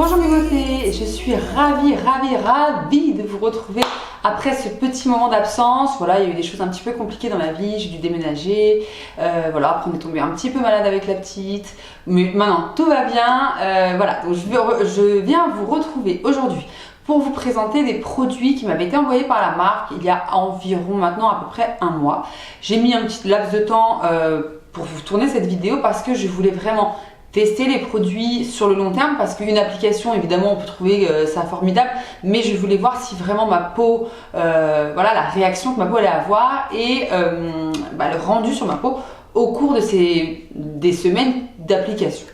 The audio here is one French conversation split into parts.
Bonjour mes beautés, je suis ravie de vous retrouver après ce petit moment d'absence. Voilà, il y a eu des choses un petit peu compliquées dans ma vie, j'ai dû déménager, voilà, après on est tombé un petit peu malade avec la petite, mais maintenant tout va bien. Voilà, donc je viens vous retrouver aujourd'hui pour vous présenter des produits qui m'avaient été envoyés par la marque il y a environ maintenant à peu près un mois. J'ai mis un petit laps de temps pour vous tourner cette vidéo parce que je voulais vraiment tester les produits sur le long terme, parce qu'une application, évidemment, on peut trouver ça formidable, mais je voulais voir si vraiment ma peau, voilà, la réaction que ma peau allait avoir et le rendu sur ma peau au cours de des semaines d'application.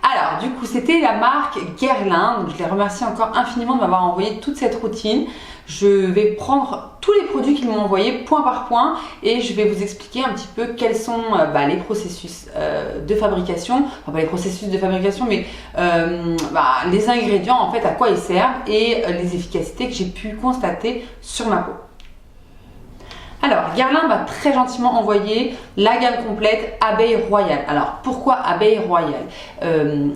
Alors, du coup, c'était la marque Guerlain, donc je les remercie encore infiniment de m'avoir envoyé toute cette routine. Je vais prendre tous les produits qu'ils m'ont envoyés point par point et je vais vous expliquer un petit peu quels sont les processus de fabrication, enfin pas les processus de fabrication, mais les ingrédients, en fait, à quoi ils servent et les efficacités que j'ai pu constater sur ma peau. Alors, Guerlain m'a très gentiment envoyé la gamme complète Abeille Royale. Alors, pourquoi Abeille Royale?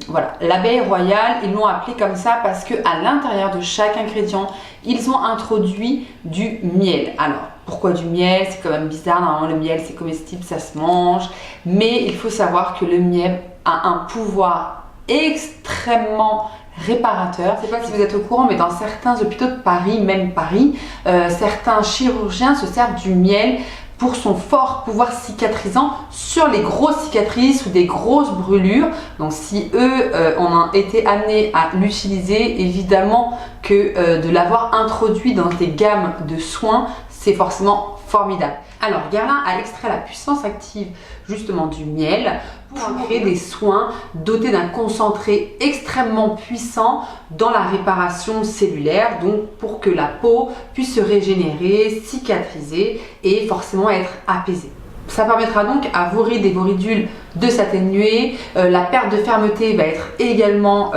Voilà, l'abeille royale, ils l'ont appelé comme ça parce que à l'intérieur de chaque ingrédient, ils ont introduit du miel. Alors, pourquoi du miel? C'est quand même bizarre, normalement le miel c'est comestible, ça se mange. Mais il faut savoir que le miel a un pouvoir extrêmement réparateur. Je ne sais pas si vous êtes au courant, mais dans certains hôpitaux de Paris, même Paris, certains chirurgiens se servent du miel pour son fort pouvoir cicatrisant sur les grosses cicatrices ou des grosses brûlures. Donc si eux ont été amenés à l'utiliser, évidemment que de l'avoir introduit dans des gammes de soins, c'est forcément formidable. Alors, Guerlain a extrait la puissance active justement du miel pour créer des soins dotés d'un concentré extrêmement puissant dans la réparation cellulaire, donc pour que la peau puisse se régénérer, cicatriser et forcément être apaisée. Ça permettra donc à vos rides et vos ridules de s'atténuer. La perte de fermeté va être également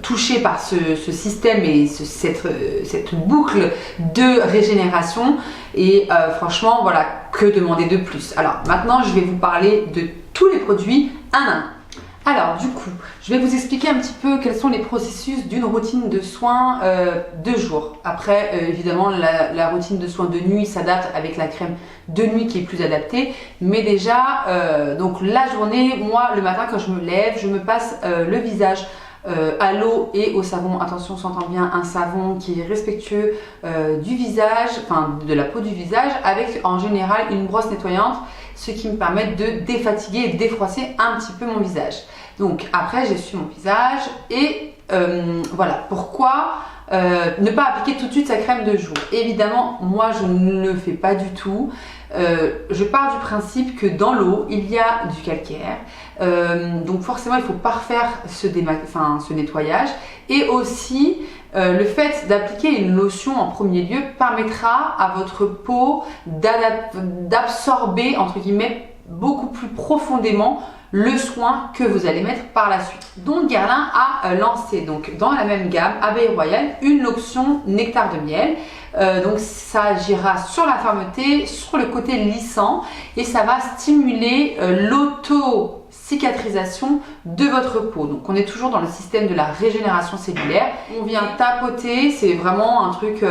touchée par ce système et cette boucle de régénération. Et franchement, voilà, que demander de plus? Alors maintenant, je vais vous parler de tous les produits un à un. Alors du coup, je vais vous expliquer un petit peu quels sont les processus d'une routine de soins de jour. Après, évidemment, la routine de soins de nuit s'adapte avec la crème de nuit qui est plus adaptée. Mais déjà, donc la journée, moi, le matin quand je me lève, je me passe le visage à l'eau et au savon. Attention, on s'entend bien, un savon qui est respectueux du visage, enfin de la peau du visage, avec en général une brosse nettoyante, ce qui me permet de défatiguer et de défroisser un petit peu mon visage. Donc après, j'essuie mon visage et voilà. Pourquoi ne pas appliquer tout de suite sa crème de jour? Évidemment, moi je ne le fais pas du tout. Je pars du principe que dans l'eau, il y a du calcaire. Donc forcément, il faut parfaire ce nettoyage. Et aussi, le fait d'appliquer une lotion en premier lieu permettra à votre peau d'absorber, entre guillemets, beaucoup plus profondément le soin que vous allez mettre par la suite. Donc Guerlain a lancé donc dans la même gamme Abeille Royale une lotion nectar de miel. Donc ça agira sur la fermeté, sur le côté lissant et ça va stimuler l'auto-cicatrisation de votre peau. Donc on est toujours dans le système de la régénération cellulaire. On vient tapoter, c'est vraiment un truc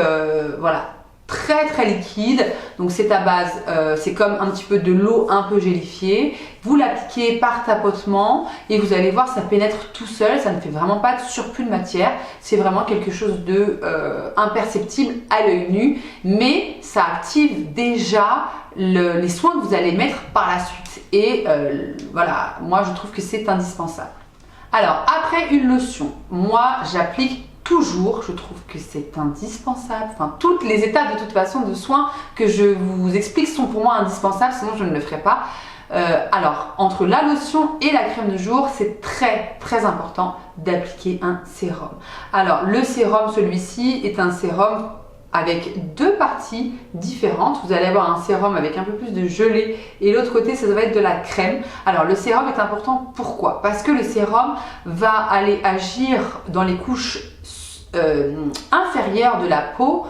voilà, très liquide, donc c'est à base, c'est comme un petit peu de l'eau un peu gélifiée. Vous l'appliquez par tapotement et vous allez voir, ça pénètre tout seul, ça ne fait vraiment pas de surplus de matière, c'est vraiment quelque chose de imperceptible à l'œil nu, mais ça active déjà les soins que vous allez mettre par la suite et voilà, moi je trouve que c'est indispensable. Alors après une lotion, moi j'applique toujours, je trouve que c'est indispensable. Enfin, toutes les étapes de toute façon de soins que je vous explique sont pour moi indispensables, sinon je ne le ferai pas. Alors, entre la lotion et la crème de jour, c'est très important d'appliquer un sérum. Alors, le sérum, celui-ci est un sérum avec deux parties différentes. Vous allez avoir un sérum avec un peu plus de gelée et l'autre côté ça va être de la crème. Alors le sérum est important, pourquoi? Parce que le sérum va aller agir dans les couches inférieures de la peau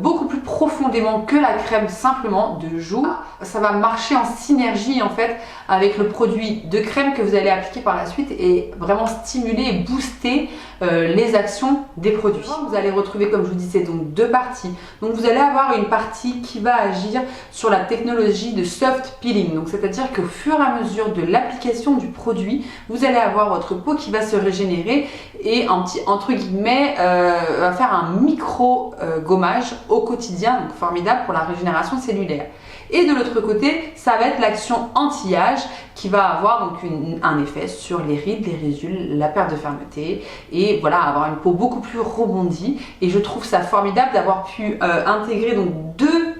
beaucoup plus profondément que la crème simplement de jour. Ça va marcher en synergie en fait avec le produit de crème que vous allez appliquer par la suite et vraiment stimuler et booster les actions des produits. Vous allez retrouver, comme je vous disais, donc deux parties. Donc vous allez avoir une partie qui va agir sur la technologie de soft peeling. Donc c'est-à-dire qu'au fur et à mesure de l'application du produit, vous allez avoir votre peau qui va se régénérer et entre guillemets va faire un micro gommage au quotidien, donc formidable pour la régénération cellulaire. Et de l'autre côté, ça va être l'action anti-âge qui va avoir donc un effet sur les rides, les ridules, la perte de fermeté et voilà, avoir une peau beaucoup plus rebondie. Et je trouve ça formidable d'avoir pu intégrer donc deux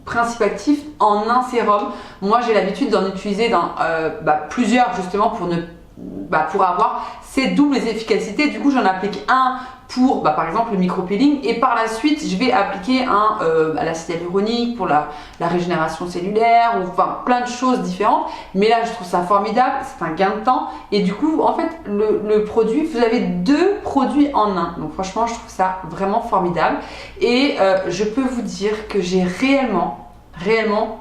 principes actifs en un sérum. Moi, j'ai l'habitude d'en utiliser dans plusieurs justement pour avoir ces doubles efficacités. Du coup, j'en applique un pour par exemple le micro-peeling et par la suite je vais appliquer un à l'acide hyaluronique pour la régénération cellulaire ou enfin plein de choses différentes, mais là je trouve ça formidable, c'est un gain de temps et du coup en fait le produit, vous avez deux produits en un, donc franchement je trouve ça vraiment formidable et je peux vous dire que j'ai réellement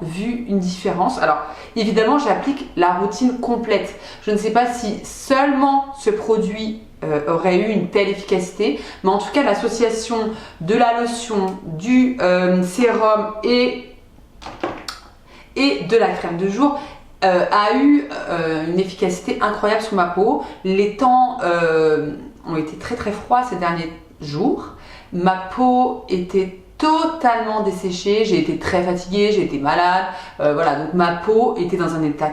vu une différence. Alors évidemment j'applique la routine complète, je ne sais pas si seulement ce produit aurait eu une telle efficacité, mais en tout cas l'association de la lotion, du sérum et de la crème de jour a eu une efficacité incroyable sur ma peau. Les temps ont été très très froids ces derniers jours, ma peau était totalement desséchée, j'ai été très fatiguée, j'ai été malade, voilà, donc ma peau était dans un état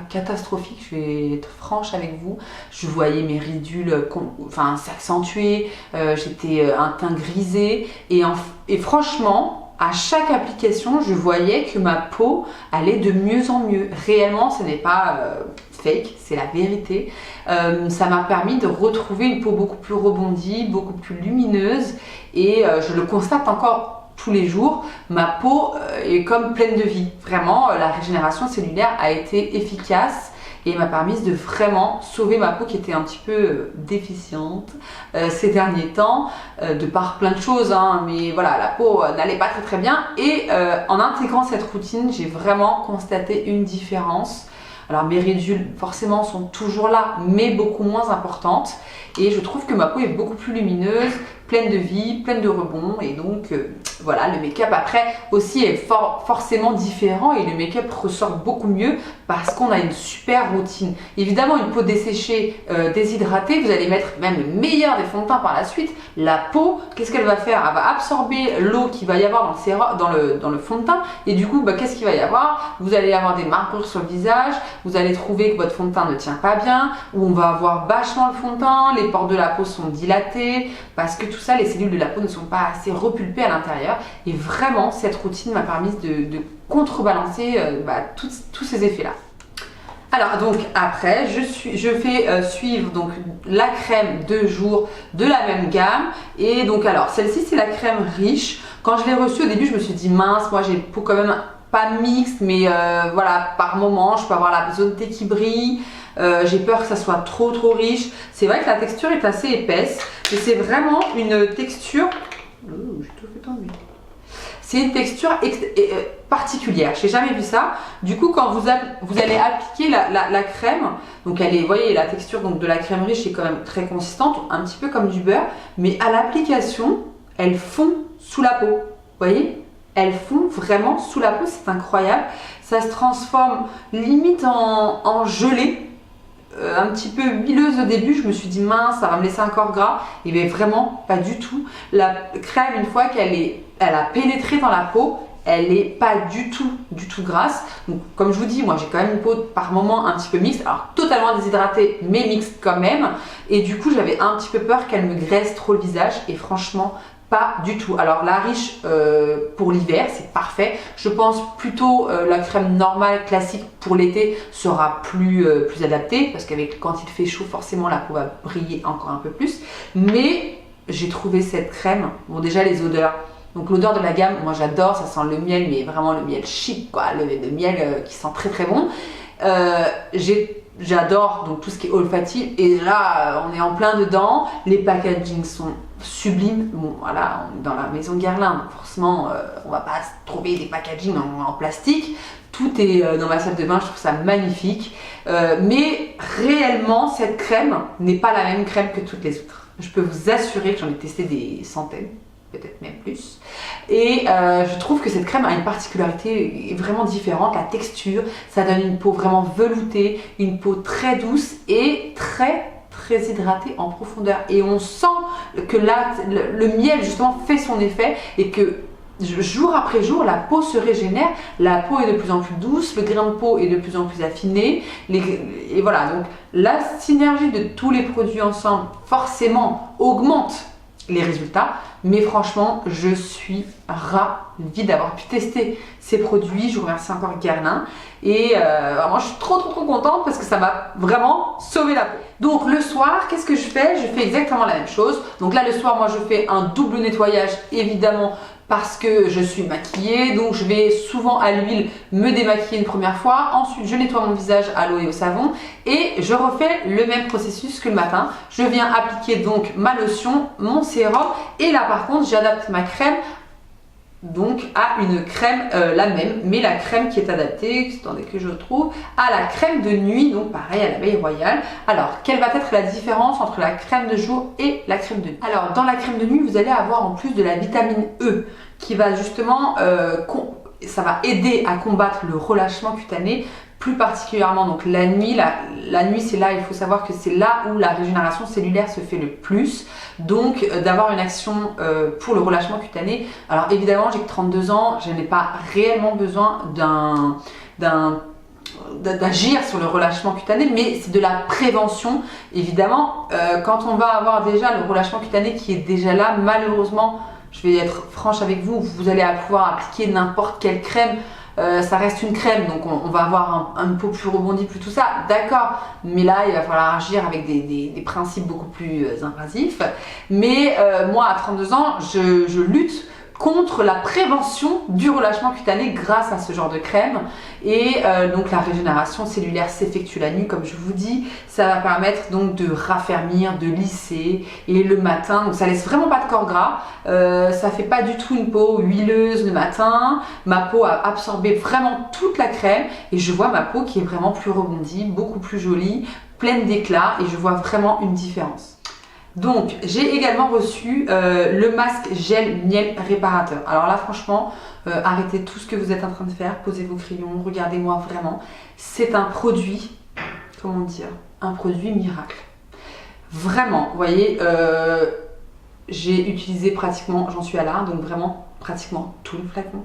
catastrophique, je vais être franche avec vous, je voyais mes ridules s'accentuer, j'étais un teint grisé et franchement, à chaque application, je voyais que ma peau allait de mieux en mieux. Réellement, ce n'est pas fake, c'est la vérité. Ça m'a permis de retrouver une peau beaucoup plus rebondie, beaucoup plus lumineuse et je le constate encore tous les jours. Ma peau est comme pleine de vie. Vraiment, la régénération cellulaire a été efficace et m'a permis de vraiment sauver ma peau qui était un petit peu déficiente ces derniers temps, de par plein de choses, hein, mais voilà, la peau n'allait pas très très bien et en intégrant cette routine, j'ai vraiment constaté une différence. Alors mes ridules forcément sont toujours là, mais beaucoup moins importantes et je trouve que ma peau est beaucoup plus lumineuse, pleine de vie, pleine de rebond et donc voilà, le make-up après aussi est forcément différent et le make-up ressort beaucoup mieux parce qu'on a une super routine. Évidemment, une peau desséchée, déshydratée, vous allez mettre même le meilleur des fonds de teint par la suite. La peau, qu'est-ce qu'elle va faire? Elle va absorber l'eau qu'il va y avoir dans le fond de teint et du coup, qu'est-ce qu'il va y avoir? Vous allez avoir des marbrures sur le visage, vous allez trouver que votre fond de teint ne tient pas bien, ou on va avoir vachement le fond de teint, les pores de la peau sont dilatés parce que tout ça, les cellules de la peau ne sont pas assez repulpées à l'intérieur et vraiment cette routine m'a permis de contrebalancer tous ces effets là. Alors donc après je fais suivre donc la crème de jour de la même gamme et donc alors celle-ci c'est la crème riche. Quand je l'ai reçue au début je me suis dit mince, moi j'ai une peau quand même pas mixte mais voilà, par moment je peux avoir la zone T qui brille. J'ai peur que ça soit trop riche. C'est vrai que la texture est assez épaisse, mais c'est vraiment une texture. J'ai tout fait tomber. C'est une texture particulière. J'ai jamais vu ça. Du coup, quand vous allez appliquer la crème, donc elle est, vous voyez, la texture donc de la crème riche est quand même très consistante, un petit peu comme du beurre, mais à l'application, elle fond sous la peau. Vous voyez? Elle fond vraiment sous la peau, c'est incroyable. Ça se transforme limite en gelée. Un petit peu huileuse au début, je me suis dit mince, ça va me laisser un corps gras, et bien vraiment pas du tout. La crème, une fois qu'elle a pénétré dans la peau, elle n'est pas du tout grasse. Donc comme je vous dis, moi j'ai quand même une peau par moment un petit peu mixte, alors totalement déshydratée mais mixte quand même, et du coup j'avais un petit peu peur qu'elle me graisse trop le visage et franchement pas du tout. Alors la riche pour l'hiver c'est parfait. Je pense plutôt la crème normale classique pour l'été sera plus adaptée parce qu'avec quand il fait chaud forcément la peau va briller encore un peu plus. Mais j'ai trouvé cette crème, bon déjà les odeurs. Donc l'odeur de la gamme, moi j'adore, ça sent le miel mais vraiment le miel chic quoi, le miel qui sent très bon. J'adore donc tout ce qui est olfactif et là on est en plein dedans, les packagings sont sublime. Bon voilà, on est dans la maison Guerlain, donc forcément on va pas trouver des packaging en plastique. Tout est dans ma salle de bain, je trouve ça magnifique. Mais réellement, cette crème n'est pas la même crème que toutes les autres. Je peux vous assurer que j'en ai testé des centaines, peut-être même plus. Et je trouve que cette crème a une particularité vraiment différente. La texture, ça donne une peau vraiment veloutée, une peau très douce et très hydratée en profondeur. Et on sent que là, le miel justement fait son effet et que jour après jour, la peau se régénère, la peau est de plus en plus douce, le grain de peau est de plus en plus affiné. Et voilà, donc la synergie de tous les produits ensemble forcément augmente les résultats. Mais franchement, je suis ravie d'avoir pu tester ces produits. Je vous remercie encore Guerlain. Et vraiment, je suis trop contente parce que ça m'a vraiment sauvé la peau. Donc le soir, qu'est-ce que je fais? Je fais exactement la même chose. Donc là, le soir, moi, je fais un double nettoyage, évidemment, parce que je suis maquillée, donc je vais souvent à l'huile me démaquiller une première fois. Ensuite, je nettoie mon visage à l'eau et au savon et je refais le même processus que le matin. Je viens appliquer donc ma lotion, mon sérum et là par contre, j'adapte ma crème donc à une crème la même, mais la crème qui est adaptée, attendez que je retrouve, à la crème de nuit, donc pareil à l'abeille royale. Alors, quelle va être la différence entre la crème de jour et la crème de nuit? Alors, dans la crème de nuit, vous allez avoir en plus de la vitamine E qui va justement, ça va aider à combattre le relâchement cutané, plus particulièrement donc la nuit. La nuit, c'est là, il faut savoir que c'est là où la régénération cellulaire se fait le plus. Donc d'avoir une action pour le relâchement cutané. Alors évidemment, j'ai que 32 ans, je n'ai pas réellement besoin d'agir sur le relâchement cutané, mais c'est de la prévention. Évidemment, quand on va avoir déjà le relâchement cutané qui est déjà là, malheureusement, je vais être franche avec vous, vous allez pouvoir appliquer n'importe quelle crème. Ça reste une crème, donc on va avoir une peau plus rebondie, plus tout ça, d'accord, mais là il va falloir agir avec des principes beaucoup plus invasifs. Mais moi à 32 ans, je lutte contre la prévention du relâchement cutané grâce à ce genre de crème. Et donc la régénération cellulaire s'effectue la nuit, comme je vous dis. Ça va permettre donc de raffermir, de lisser. Et le matin, donc ça laisse vraiment pas de corps gras. Ça fait pas du tout une peau huileuse le matin. Ma peau a absorbé vraiment toute la crème. Et je vois ma peau qui est vraiment plus rebondie, beaucoup plus jolie, pleine d'éclat. Et je vois vraiment une différence. Donc, j'ai également reçu le masque gel miel réparateur. Alors là, franchement, arrêtez tout ce que vous êtes en train de faire, posez vos crayons, regardez-moi vraiment. C'est un produit, comment dire, un produit miracle. Vraiment, vous voyez, j'ai utilisé pratiquement, j'en suis à là, donc vraiment pratiquement tout le flacon.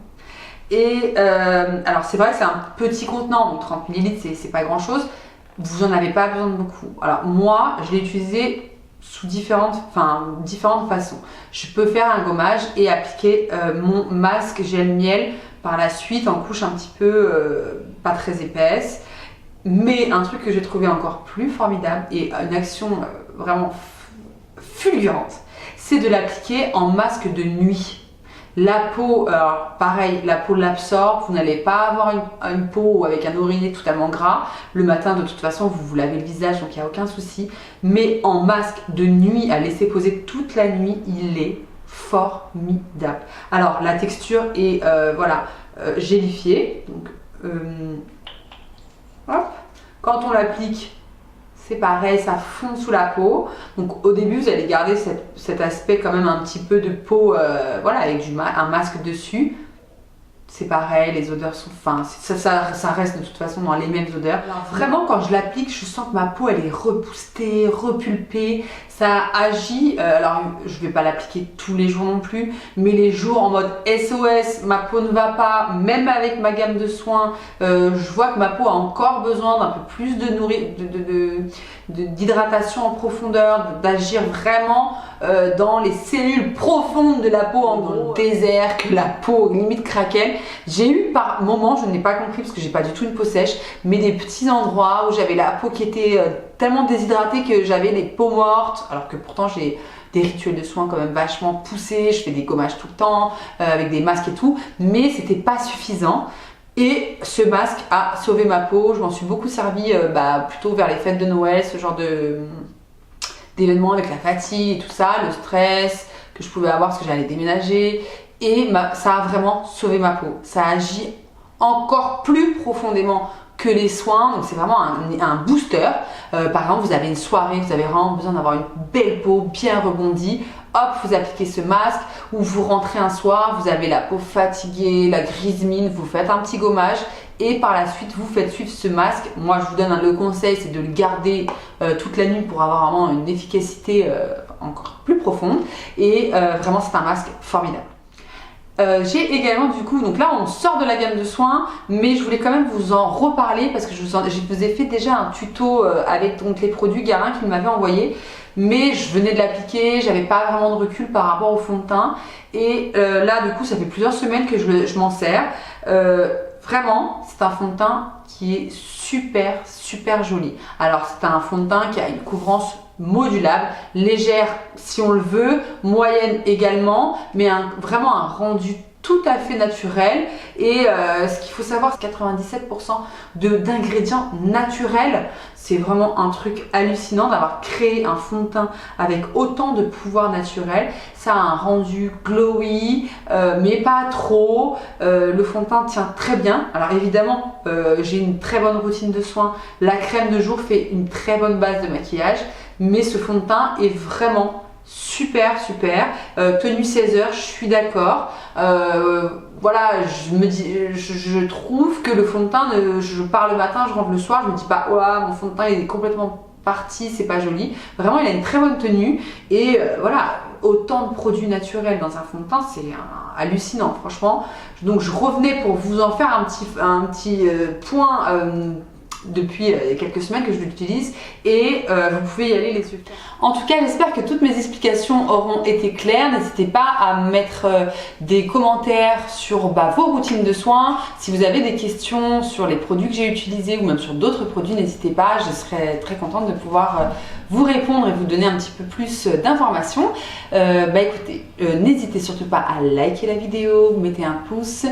Et alors c'est vrai que c'est un petit contenant, donc 30 ml, c'est pas grand chose. Vous n'en avez pas besoin de beaucoup. Alors moi, je l'ai utilisé sous différentes façons. Je peux faire un gommage et appliquer mon masque gel miel par la suite en couche un petit peu pas très épaisse. Mais un truc que j'ai trouvé encore plus formidable et une action vraiment fulgurante, c'est de l'appliquer en masque de nuit. La peau, alors pareil, la peau l'absorbe, vous n'allez pas avoir une peau avec un oriné totalement gras. Le matin, de toute façon, vous vous lavez le visage, donc il n'y a aucun souci. Mais en masque de nuit, à laisser poser toute la nuit, il est formidable. Alors, la texture est, voilà, gélifiée. Donc, hop, quand on l'applique, c'est pareil, ça fond sous la peau. Donc au début, vous allez garder cet aspect quand même un petit peu de peau, voilà, avec un masque dessus. C'est pareil, les odeurs sont fins, ça reste de toute façon dans les mêmes odeurs. Alors, vraiment, quand je l'applique, je sens que ma peau, elle est repoussée, repulpée. Ça agit, alors je vais pas l'appliquer tous les jours non plus, mais les jours en mode SOS, ma peau ne va pas, même avec ma gamme de soins, je vois que ma peau a encore besoin d'un peu plus d'hydratation en profondeur, d'agir vraiment dans les cellules profondes de la peau, en gros, désert, que la peau limite craquelle. J'ai eu par moments, je n'ai pas compris parce que j'ai pas du tout une peau sèche, mais des petits endroits où j'avais la peau qui était tellement déshydratée que j'avais des peaux mortes, alors que pourtant j'ai des rituels de soins quand même vachement poussés, je fais des gommages tout le temps, avec des masques et tout, mais c'était pas suffisant. Et ce masque a sauvé ma peau, je m'en suis beaucoup servi plutôt vers les fêtes de Noël, ce genre d'événements avec la fatigue et tout ça, le stress que je pouvais avoir parce que j'allais déménager. Et ça a vraiment sauvé ma peau. Ça agit encore plus profondément que les soins, donc c'est vraiment un booster. Par exemple, vous avez une soirée, vous avez vraiment besoin d'avoir une belle peau bien rebondie. Hop, vous appliquez ce masque, ou vous rentrez un soir, vous avez la peau fatiguée, la grise mine, vous faites un petit gommage et par la suite vous faites suivre ce masque. Moi je vous donne le conseil, c'est de le garder toute la nuit pour avoir vraiment une efficacité encore plus profonde et vraiment c'est un masque formidable. J'ai également du coup, donc là on sort de la gamme de soins, mais je voulais quand même vous en reparler parce que je vous ai fait déjà un tuto avec donc les produits Garin qu'il m'avait envoyé, mais je venais de l'appliquer, j'avais pas vraiment de recul par rapport au fond de teint et là du coup ça fait plusieurs semaines que je m'en sers. Vraiment c'est un fond de teint qui est super joli. Alors c'est un fond de teint qui a une couvrance modulable, légère si on le veut, moyenne également, mais vraiment un rendu tout à fait naturel. Et ce qu'il faut savoir, c'est 97% d'ingrédients naturels. C'est vraiment un truc hallucinant d'avoir créé un fond de teint avec autant de pouvoir naturel. Ça a un rendu glowy, mais pas trop. Le fond de teint tient très bien. Alors évidemment, j'ai une très bonne routine de soins. La crème de jour fait une très bonne base de maquillage. Mais ce fond de teint est vraiment super. Tenue 16 heures, je suis d'accord. Voilà, je trouve que le fond de teint, je pars le matin, je rentre le soir, je me dis pas, oh, mon fond de teint il est complètement parti, c'est pas joli. Vraiment, il a une très bonne tenue et voilà, autant de produits naturels dans un fond de teint, c'est hallucinant, franchement. Donc, je revenais pour vous en faire un petit point. Depuis quelques semaines que je l'utilise et vous pouvez y aller les yeux. En tout cas, j'espère que toutes mes explications auront été claires. N'hésitez pas à mettre des commentaires sur vos routines de soins. Si vous avez des questions sur les produits que j'ai utilisés ou même sur d'autres produits, n'hésitez pas. Je serai très contente de pouvoir vous répondre et vous donner un petit peu plus d'informations. Écoutez, n'hésitez surtout pas à liker la vidéo, mettez un pouce,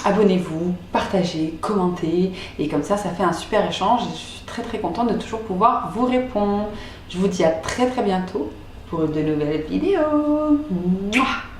abonnez-vous, partagez, commentez et comme ça fait un super échange et je suis très contente de toujours pouvoir vous répondre. Je vous dis à très bientôt pour de nouvelles vidéos. Mouah.